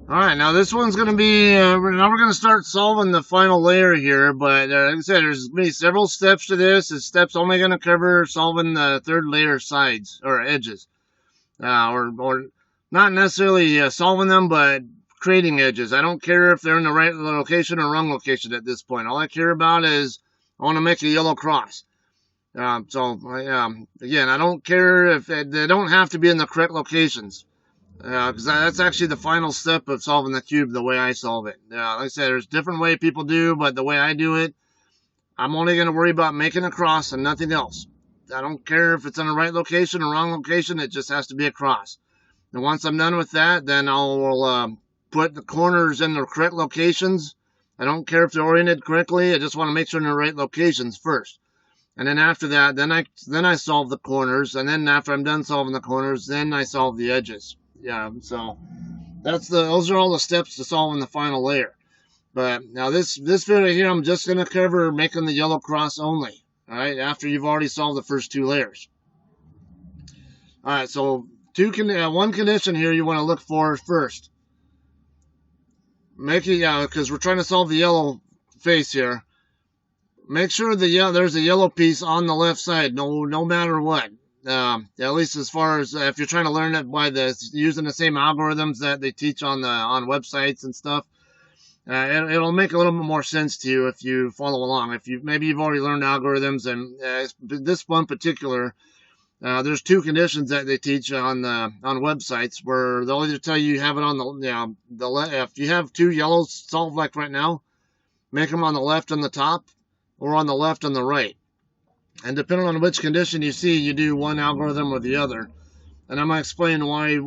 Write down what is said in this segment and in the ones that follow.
Alright, now this one's going to be, now we're going to start solving the final layer here, but like I said, there's going to be several steps to this. This step's only going to cover solving the third layer sides, or edges. Or not necessarily solving them, but creating edges. I don't care if they're in the right location or wrong location at this point. All I care about is I want to make a yellow cross. Again, I don't care if they don't have to be in the correct locations. Because that's actually the final step of solving the cube the way I solve it. Like I said, there's different way people do, but the way I do it, I'm only going to worry about making a cross and nothing else. I don't care if it's in the right location or wrong location, it just has to be a cross. And once I'm done with that, then I'll put the corners in the correct locations. I don't care if they're oriented correctly, I just want to make sure they're in the right locations first. And then after that, then I solve the corners, and then after I'm done solving the corners, then I solve the edges. Yeah, so those are all the steps to solving the final layer. But now this video here, I'm just going to cover making the yellow cross only. All right, after you've already solved the first two layers. All right, so one condition here you want to look for first. Make it, because we're trying to solve the yellow face here. Make sure there's a yellow piece on the left side, no matter what. At least as far as if you're trying to learn it by using the same algorithms that they teach on websites and stuff, it'll make a little bit more sense to you if you follow along. If maybe you've already learned algorithms, and this one particular, there's two conditions that they teach on websites where they'll either tell you have it on the left. If you have two yellows solved like right now, make them on the left on the top or on the left on the right. And depending on which condition you see, you do one algorithm or the other. And I'm going to explain why,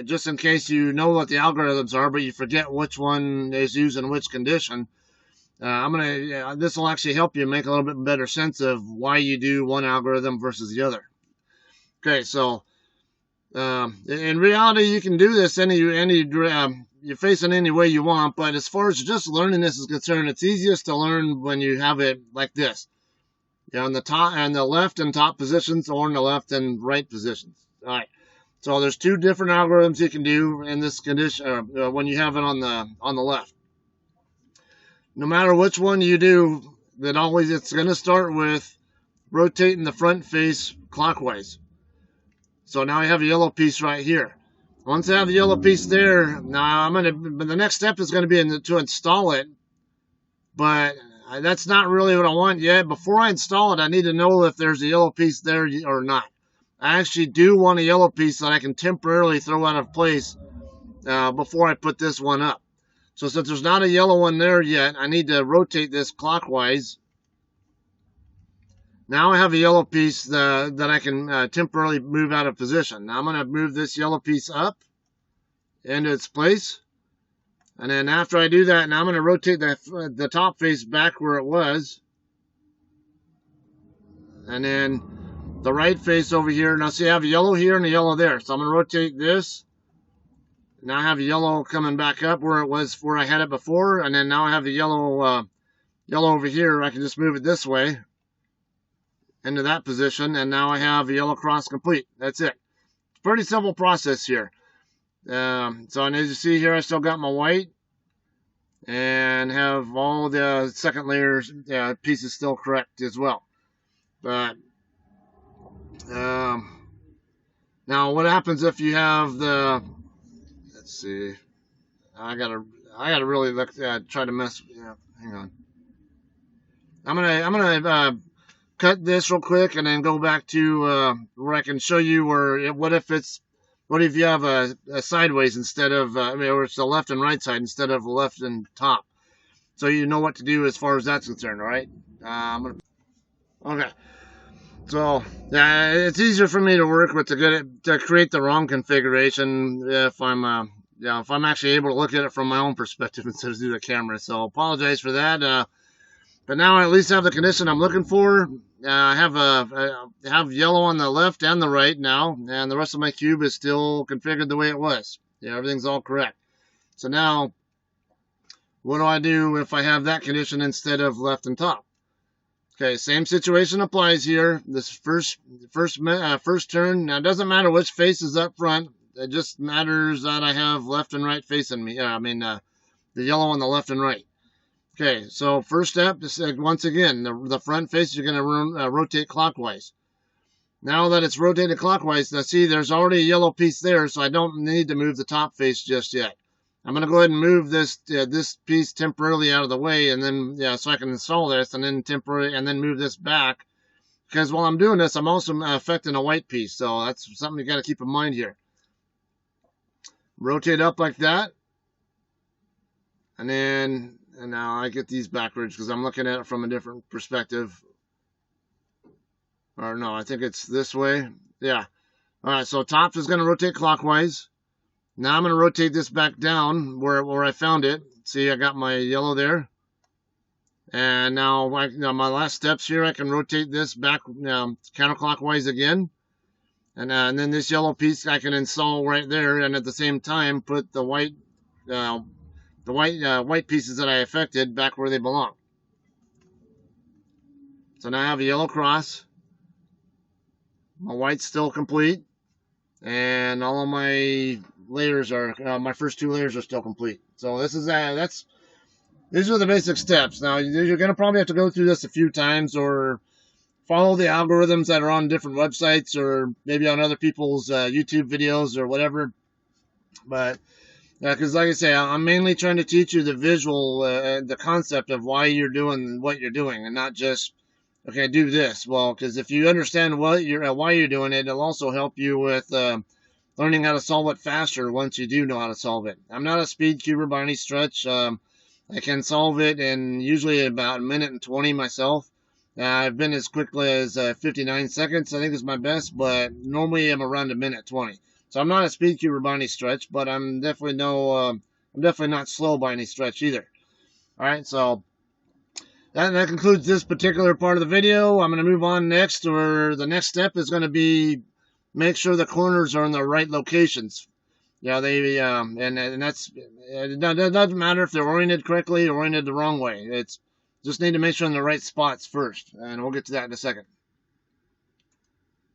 just in case you know what the algorithms are, but you forget which one is used in which condition. This will actually help you make a little bit better sense of why you do one algorithm versus the other. Okay, so in reality, you can do this you face it any way you want, but as far as just learning this is concerned, it's easiest to learn when you have it like this. On the top and the left and top positions, or in the left and right positions. All right. So there's two different algorithms you can do in this condition when you have it on the left. No matter which one you do, it's going to start with rotating the front face clockwise. So now I have a yellow piece right here. Once I have the yellow piece there, now the next step is going to be to install it, but that's not really what I want yet. Before I install it, I need to know if there's a yellow piece there or not. I actually do want a yellow piece that I can temporarily throw out of place before I put this one up. So since there's not a yellow one there yet, I need to rotate this clockwise. Now I have a yellow piece that I can temporarily move out of position. Now I'm going to move this yellow piece up into its place. And then after I do that, now I'm going to rotate the top face back where it was. And then the right face over here. Now see, I have a yellow here and a yellow there. So I'm going to rotate this. Now I have a yellow coming back up where it was, where I had it before. And then now I have the yellow over here. I can just move it this way into that position. And now I have a yellow cross complete. That's it. It's a pretty simple process here. So as you see here, I still got my white and have all the second layers pieces still correct as well. But now what happens if you have let's see, I gotta really look try to mess. Hang on. I'm gonna cut this real quick and then go back to where I can show you what if you have a sideways instead of, or it's the left and right side instead of left and top. So you know what to do as far as that's concerned, all right? Okay. So, it's easier for me to work with to create the wrong configuration if I'm actually able to look at it from my own perspective instead of through the camera. So, apologize for that. But now I at least have the condition I'm looking for. I have yellow on the left and the right now, and the rest of my cube is still configured the way it was. Yeah, everything's all correct. So now, what do I do if I have that condition instead of left and top? Okay, same situation applies here. This first turn. Now, it doesn't matter which face is up front. It just matters that I have left and right facing me. The yellow on the left and right. Okay, so first step is once again the front face you're going to rotate clockwise. Now that it's rotated clockwise, now see there's already a yellow piece there, so I don't need to move the top face just yet. I'm going to go ahead and move this piece temporarily out of the way, and then so I can install this, and then move this back. Because while I'm doing this, I'm also affecting a white piece, so that's something you got to keep in mind here. Rotate up like that, and now I get these backwards because I'm looking at it from a different perspective. Or no, I think it's this way. Yeah. All right, so top is going to rotate clockwise. Now I'm going to rotate this back down where I found it. See, I got my yellow there. And now my last steps here, I can rotate this back counterclockwise again. And then this yellow piece I can install right there, and at the same time put the white pieces that I affected back where they belong. So now I have a yellow cross. My white's still complete, and all of my layers are my first two layers are still complete. So this is these are the basic steps. Now you're gonna probably have to go through this a few times, or follow the algorithms that are on different websites, or maybe on other people's YouTube videos or whatever. But because like I say, I'm mainly trying to teach you the visual, the concept of why you're doing what you're doing, and not just okay, do this. Well, because if you understand why you're doing it, it'll also help you with learning how to solve it faster once you do know how to solve it. I'm not a speed cuber by any stretch. I can solve it in usually about a minute and 20 myself. I've been as quickly as 59 seconds, I think is my best, but normally I'm around a minute 20. So I'm not a speed cuber by any stretch, but I'm definitely not slow by any stretch either. All right, so that concludes this particular part of the video. I'm going to move on next, or the next step is going to be make sure the corners are in the right locations. Yeah, and that's it doesn't matter if they're oriented correctly or oriented the wrong way. It's just need to make sure in the right spots first, and we'll get to that in a second.